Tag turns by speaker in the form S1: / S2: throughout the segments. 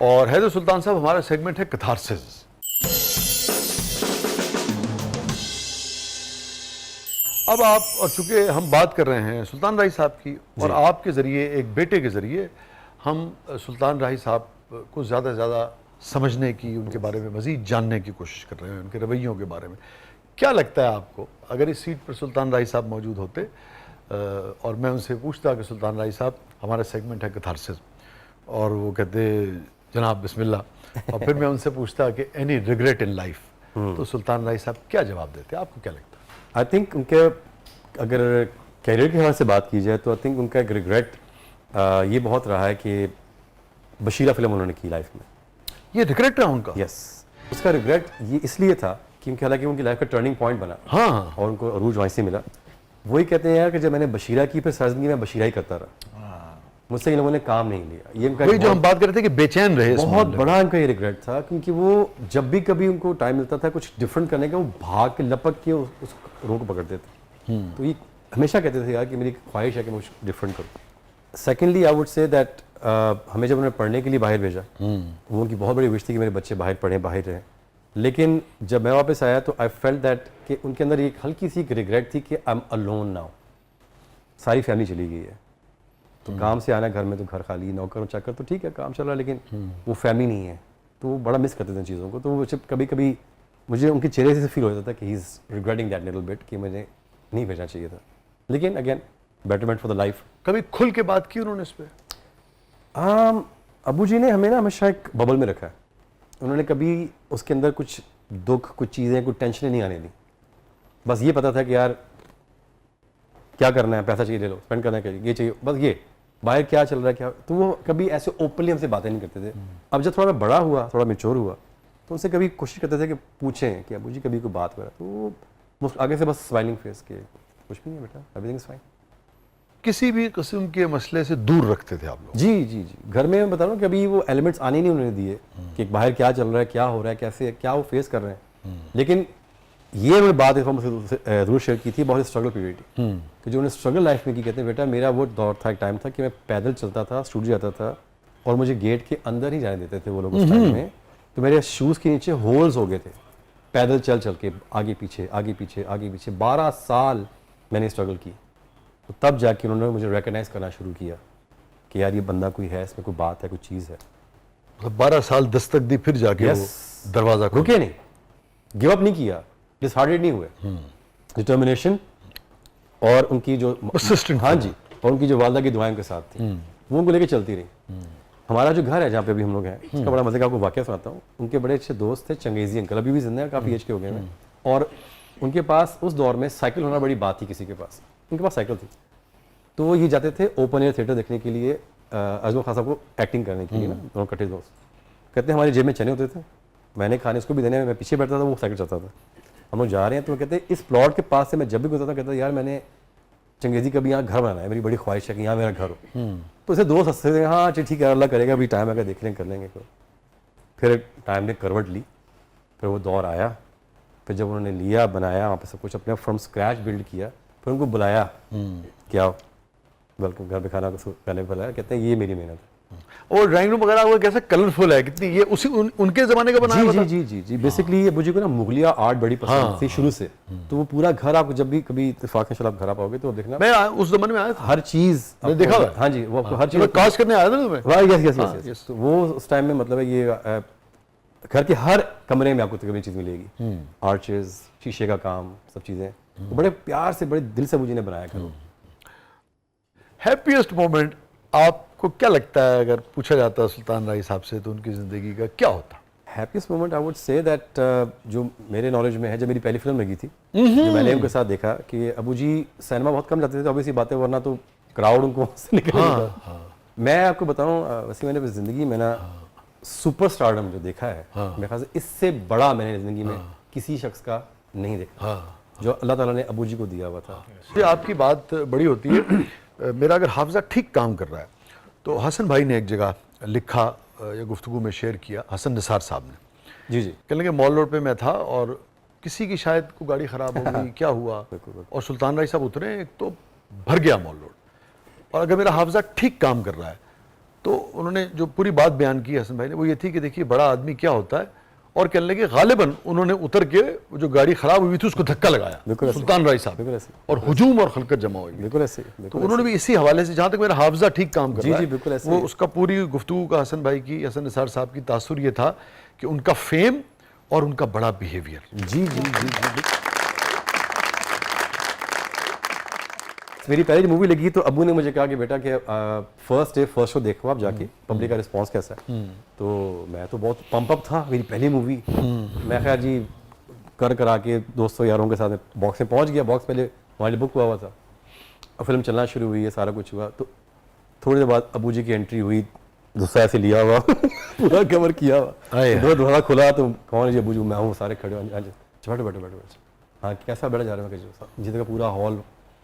S1: और हैदर सुल्तान साहब, हमारा सेगमेंट है कैथारसिस। अब आप, और चूंकि हम बात कर रहे हैं सुल्तान राही साहब की, और आपके ज़रिए, एक बेटे के ज़रिए, हम सुल्तान राही साहब को ज़्यादा से ज़्यादा समझने की, उनके बारे में मज़ीद जानने की कोशिश कर रहे हैं, उनके रवैयों के बारे में। क्या लगता है आपको, अगर इस सीट पर सुल्तान राही साहब मौजूद होते और मैं उनसे पूछता कि सुल्तान राही साहब, हमारा सेगमेंट है कैथारसिस, और वो कहते जनाब बिस्मिल्लाह, और फिर मैं उनसे पूछता कि एनी रिग्रेट इन लाइफ, तो सुल्तान राही साहब क्या जवाब देते? आपको क्या लगता है?
S2: आई थिंक उनके, अगर कैरियर के हवाले से बात की जाए तो आई थिंक उनका एक रिग्रेट ये बहुत रहा है कि बशीरा फिल्म उन्होंने की लाइफ में।
S1: ये रिग्रेट रहा उनका?
S2: यस, उसका रिग्रेट ये इसलिए था क्योंकि हालांकि उनकी लाइफ का टर्निंग पॉइंट बना,
S1: हाँ,
S2: और उनको अरूज वहीं से मिला। वही कहते हैं यार कि जब मैंने बशीरा की, फिर सारी जिंदगी में बशीरा ही करता रहा, मुझसे इन लोगों ने काम नहीं लिया। ये उनका
S1: वही जो हम बात कर रहे थे कि बेचैन रहे,
S2: बहुत बड़ा उनका ये रिग्रेट था, क्योंकि वो जब भी कभी उनको टाइम मिलता था कुछ डिफरेंट करने का, वो भाग के लपक के उस रोक पकड़ते थे। तो ये हमेशा कहते थे यार कि मेरी ख्वाहिश है कि मैं कुछ डिफरेंट करूँ। Secondly I would say that हमें जब उन्होंने पढ़ने के लिए बाहर भेजा, वो उनकी बहुत बड़ी विश थी कि मेरे बच्चे बाहर पढ़ें, बाहर रहें। लेकिन जब मैं वापस आया तो आई फेल्ट दैट कि उनके अंदर एक हल्की सी रिग्रेट थी कि आई एम अलोन नाउ, सारी फैमिली चली गई है, तो काम से आना घर में तो घर खाली, नौकर चाकर तो ठीक है काम चल रहा है, लेकिन वो फैमिली नहीं है, तो वो बड़ा मिस करते थे चीज़ों को। तो वो कभी कभी मुझे उनके चेहरे से फील हो जाता था कि he is regretting that little bit, कि मुझे नहीं भेजना चाहिए था। लेकिन again betterment for the life.
S1: कभी खुल के बात की उन्होंने इस पर?
S2: अबू जी ने हमें ना हमेशा एक बबल में रखा है। उन्होंने कभी उसके अंदर कुछ दुख, कुछ चीज़ें, कुछ टेंशनें नहीं आने दी। बस ये पता था कि यार क्या करना है, पैसा चाहिए ले लो, स्पेंड करना चाहिए, ये चाहिए, बस ये, बाहर क्या चल रहा है क्या। तो वो कभी ऐसे ओपनली हमसे बातें नहीं करते थे। अब जब थोड़ा मैं बड़ा हुआ, थोड़ा मैच्योर हुआ, तो उनसे कभी कोशिश करते थे कि पूछें कि अबू जी कभी कोई बात करा, तो वो आगे से बस स्माइलिंग फेस के, कुछ भी नहीं बेटा, एवरीथिंग इज फाइन।
S1: किसी भी किस्म के मसले से दूर रखते थे आप लोग?
S2: जी जी जी, घर में मैं बता रहा हूँ कि अभी वो एलिमेंट्स आने नहीं उन्होंने दिए कि बाहर क्या चल रहा है, क्या हो रहा है, कैसे क्या वो फेस कर रहे हैं। लेकिन ये उन्होंने बात जरूर शेयर की थी, बहुत स्ट्रगल पीरियड थी, कि जो उन्होंने स्ट्रगल लाइफ में की। कहते हैं बेटा मेरा वो दौर था, एक टाइम था कि मैं पैदल चलता था, स्टूडियो जाता था, और मुझे गेट के अंदर ही जाने देते थे वो लोग उस टाइम में। तो मेरे शूज़ के नीचे होल्स हो गए थे, पैदल चल चल के आगे पीछे आगे पीछे आगे पीछे। 12 साल मैंने स्ट्रगल की, तो तब जाके उन्होंने मुझे रिकग्नाइज़ करना शुरू किया कि यार ये बंदा कोई है, इसमें कोई बात है, कोई चीज़ है।
S1: मतलब 12 साल दस्तक दी, फिर जाके वो दरवाजा
S2: रुके नहीं, गिव अप नहीं किया, डिसहार्टेड नहीं हुए। डिटर्मिनेशन और उनकी जो हाँ जी, और उनकी जो वालदा की दुआएं उनके साथ थी, वो उनको लेके चलती रही। हमारा जो घर है जहाँ पे अभी हम लोग हैं, उसका बड़ा मजे का आपको वाकया सुनाता हूँ। उनके बड़े अच्छे दोस्त थे चंगेजी अंकल, अभी भी जिंदा है, काफ़ी एज के हो गए हैं, और उनके पास उस दौर में साइकिल होना बड़ी बात थी किसी के पास। उनके पास साइकिल थी, तो वो ये जाते थे ओपन एयर थिएटर देखने के लिए, अजमल खान साहब को एक्टिंग करने के लिए ना, दोनों कट्टे दोस्त। कहते हैं हमारी जेब में चने होते थे, मैंने खाने उसको भी देने में, मैं पीछे बैठता था, वो साइकिल चलता था। हम लोग जा रहे हैं तो कहते हैं इस प्लॉट के पास से मैं जब भी गुजरता था, कहता यार मैंने चंगेजी का भी यहाँ घर बनाना है, मेरी बड़ी ख्वाहिश है कि यहाँ मेरा घर हो। तो इसे दोस्त हंसते थे, हाँ ठीक है अल्लाह करेगा, अभी टाइम आएगा देख लेंगे कर लेंगे। फिर टाइम ने करवट ली, फिर वो दौर आया, फिर जब उन्होंने लिया, बनाया, वहाँ पर सब कुछ अपने फ्रॉम स्क्रैच बिल्ड किया, फिर उनको बुलाया कि आओ वेलकम, घर पे खाना खाने पर बुलाया। कहते हैं ये मेरी मेहनत है।
S1: और ड्राइंग रूम वगैरह वो कैसे कलरफुल है, कितनी ये उसी उनके ज़माने का बनाया हुआ था?
S2: जी जी जी, बेसिकली अबू जी को ना मुगलिया आर्ट बड़ी पसंद थी शुरू से। तो वो पूरा घर, आपको जब भी कभी इत्तेफाक से आप घर आ पाओगे तो देखना,
S1: मैं उस ज़माने में आया था,
S2: हर चीज़
S1: देखा हुआ।
S2: हाँ जी, वो आपको हर चीज़
S1: कास्ट करने आया था ना तुम्हें?
S2: वाह, यस यस यस। तो वो उस टाइम में मतलब है ये घर के हर कमरे में आपको तकरीबन चीज़ मिलेगी, आर्चेज, शीशे का काम, सब चीज़ें बड़े प्यार से, बड़े दिल से अबू जी ने बनाया घर।
S1: हैप्पीएस्ट मोमेंट आपको क्या लगता है, अगर पूछा जाता है सुल्तान राही साहब से, तो उनकी ज़िंदगी का क्या होता?
S2: Happiest moment I would say that, जो मेरे नॉलेज में है, जब मेरी पहली फिल्म लगी थी, जो मैंने उनके साथ देखा कि अबू जी सिनेमा बहुत कम जाते थे, ऑब्वियसली बातें, वरना तो क्राउड उनको से निकल जाता। मैं आपको बताऊं वैसे मैंने ज़िंदगी में ना सुपर स्टारडम जो देखा है, मेरे ख्याल से इससे बड़ा मैंने ज़िंदगी में किसी शख्स का नहीं देखा, जो अल्लाह ताला ने अबू जी को दिया हुआ था।
S1: आपकी बात बड़ी होती है। मेरा अगर हाफजा ठीक काम कर रहा है, तो हसन भाई ने एक जगह लिखा या गुफ्तगू में शेयर किया, हसन निसार साहब ने,
S2: जी जी,
S1: कहने लगे मॉल रोड पे मैं था और किसी की शायद को गाड़ी ख़राब हो गई, क्या हुआ, और सुल्तान राही साहब उतरे, एक तो भर गया मॉल रोड, और अगर मेरा हाफजा ठीक काम कर रहा है तो उन्होंने जो पूरी बात बयान की हसन भाई ने वो ये थी कि देखिए बड़ा आदमी क्या होता है, और कहने लगे गालिबन उन्होंने उतर के जो गाड़ी खराब हुई थी उसको धक्का लगाया सुल्तान राय साहब, और हुजूम और खलकत जमा हुई।
S2: बिल्कुल ऐसे
S1: तो उन्होंने भी इसी हवाले से, जहाँ तक मेरा हाफजा ठीक काम कर
S2: जी,
S1: रहा
S2: जी,
S1: है,
S2: बिल्कुल ऐसे
S1: वो
S2: ही।
S1: उसका पूरी गुफ्तगू का हसन भाई की, हसन निसार साहब की तासुर ये था कि उनका फेम और उनका बड़ा बिहेवियर।
S2: जी जी जी जी। मेरी पहली मूवी लगी तो अब्बू ने मुझे कहा कि बेटा कि फर्स्ट शो देखो आप जाके, पब्लिक का रिस्पांस कैसा है। तो मैं तो बहुत पंप अप था, मेरी पहली मूवी। मैं खैर जी करा के दोस्तों यारों के साथ बॉक्स में पहुंच गया। बॉक्स पहले हमारे बुक हुआ था, और फिल्म चलना शुरू हुई है, सारा कुछ हुआ। तो थोड़ी देर बाद अबू जी की एंट्री हुई, गुस्सा ऐसे लिया हुआ पूरा कवर किया हुआ, दोबारा खुला तो कौन है जी अबू जी, मैं हूँ, सारे खड़े हो, बैठो बैठो बैठो, हाँ कैसा बैठा जा रहा है, मैं जितने का पूरा हॉल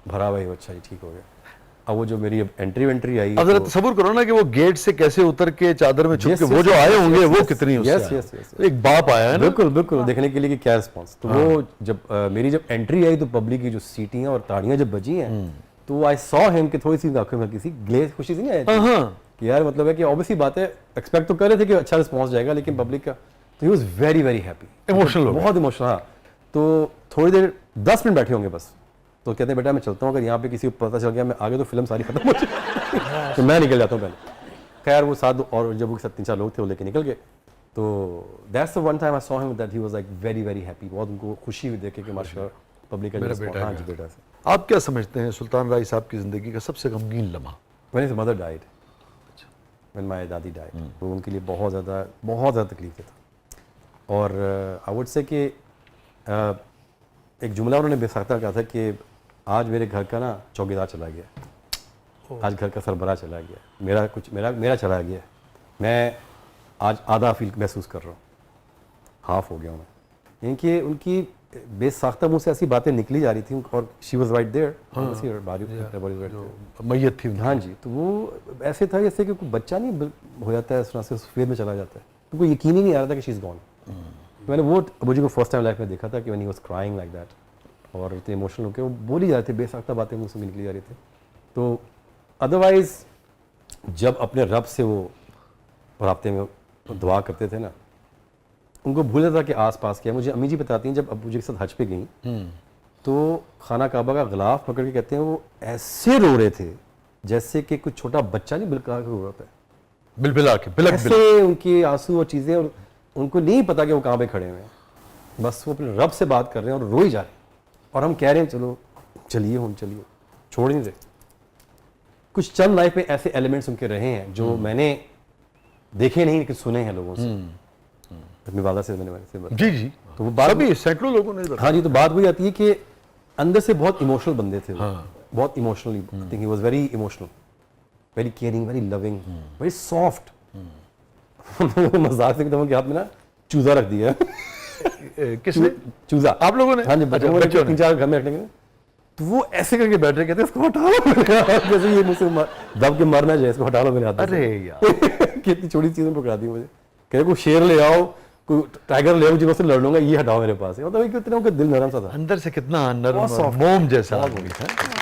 S2: भरा हुआ है। अच्छा जी ठीक हो गया। अब वो जो मेरी एंट्री आई,
S1: अब जरा तसव्वुर करो ना कि वो गेट से कैसे उतर के चादर में छुप के वो जो आए होंगे वो कितनी उससे आए। तो एक बाप आया है ना,
S2: बिल्कुल बिल्कुल, देखने के लिए कि क्या रिस्पांस। तो वो जब मेरी जब एंट्री आई तो पब्लिक की जो सीटियां और ताड़ियां जब बजी हैं, तो आई सॉ हिम कि थोड़ी सी आंखों में किसी ग्लेज खुशी सी नहीं आई कि यार मतलब है कि ऑब्वियसली बात है, एक्सपेक्ट तो कर रहे थे कि अच्छा रिस्पांस जाएगा, लेकिन पब्लिक का, तो he was very very happy,
S1: emotional,
S2: बहुत इमोशनल। हाँ, तो थोड़ी देर 10 मिनट बैठे होंगे बस, तो कहते हैं बेटा मैं चलता हूँ, अगर यहाँ पे किसी को पता चल गया मैं आगे तो फिल्म सारी खत्म हो जाए तो मैं निकल जाता हूँ पहले। खैर वो साथ और जब वो 3-4 लोग थे वो लेके निकल गए। तो that's the one time I saw him that he was like very very happy, बहुत उनको खुशी हुई देख के कि माशाल्लाह पब्लिक का
S1: मेरा बेटा है।
S2: हाँ जी बेटा से।
S1: आप क्या समझते हैं सुल्तान राय साहब की जिंदगी का सबसे गमगीन लम्हा?
S2: When his mother died, when my दादी डाइड, तो उनके लिए बहुत ज़्यादा तकलीफ था। और आई वुड से कि एक जुमला उन्होंने बेसाख्ता कहा था कि आज मेरे घर का ना चौकीदार चला गया, आज घर का सरबराह चला गया, मेरा चला गया, मैं आज आधा फील महसूस कर रहा हूँ, हाफ हो गया हूँ मैं। यानी कि उनकी बेसाख्ता मुँह से ऐसी बातें निकली जा रही थी, और शी वाज राइट देयर,
S1: मैयत थी।
S2: हाँ जी, तो वो ऐसे था जैसे कि कोई बच्चा नहीं हो जाता है इस तरह से, उस फेज में चला जाता है, तो कोई यकीन ही नहीं आ रहा था कि शी इज़ गॉन। मैंने वो अबू जी को फर्स्ट टाइम लाइफ में देखा था कि when he was crying like that, और इतने इमोशनल होकर वो बोली जा रही थी, बेसाख्ता बातें मुझसे निकली जा रही थी। तो अदरवाइज़ जब अपने रब से वो राब्ते में दुआ करते थे ना, उनको भूल था कि आस पास क्या। मुझे अम्मी जी बताती हैं जब अबू जी के साथ हज पे गई, तो खाना काबा का गिलाफ पकड़ के कहते हैं वो ऐसे रो रहे थे जैसे कि कुछ छोटा बच्चा नहीं बिलका के रो रहा था,
S1: बिलबिला के बिलक
S2: ऐसे उनके आंसू और चीज़ें, और उनको नहीं पता कि वो कहाँ पे खड़े हुए हैं, बस वो अपने रब से बात कर रहे हैं और रो ही जा रहे हैं, और हम कह रहे हैं चलो चलिए हम चलिए, छोड़ नहीं रहे। कुछ चंद लाइफ में ऐसे एलिमेंट्स उनके रहे हैं जो मैंने देखे नहीं लेकिन सुने हैं लोगों से, अपनी वादा से मैंने
S1: जी जी,
S2: तो वो बात
S1: भी सैकड़ों लोगों ने
S2: हाँ जी, तो बात वही आती है कि अंदर से बहुत इमोशनल बंदे थे वो, बहुत emotionally, I think he was very emotional, very caring, very loving, very soft. मजाक से एकदम के हाथ में ना चूजा रख दिया
S1: किसने?
S2: चूजा
S1: आप लोगों ने?
S2: हाँ जी, बच्चों ने 3-4 घर में रखने के, तो वो ऐसे करके बैठ रहे, कहते हैं इसको हटा लो जैसे ये मुझसे दब के मरना जाए, इसको हटा लो मेरे हाथ से।
S1: अरे यार
S2: कितनी छोटी चीज़ें पकड़ा दी मुझे, कह रहे को शेर ले आओ, कोई टाइगर ले आओ, जिसको से लड़ लूंगा, ये हटाओ मेरे पास। मतलब कितने दिल नरम सा था,
S1: अंदर से कितना नरम
S2: बहुत soft,
S1: मोम जैसा आदमी था।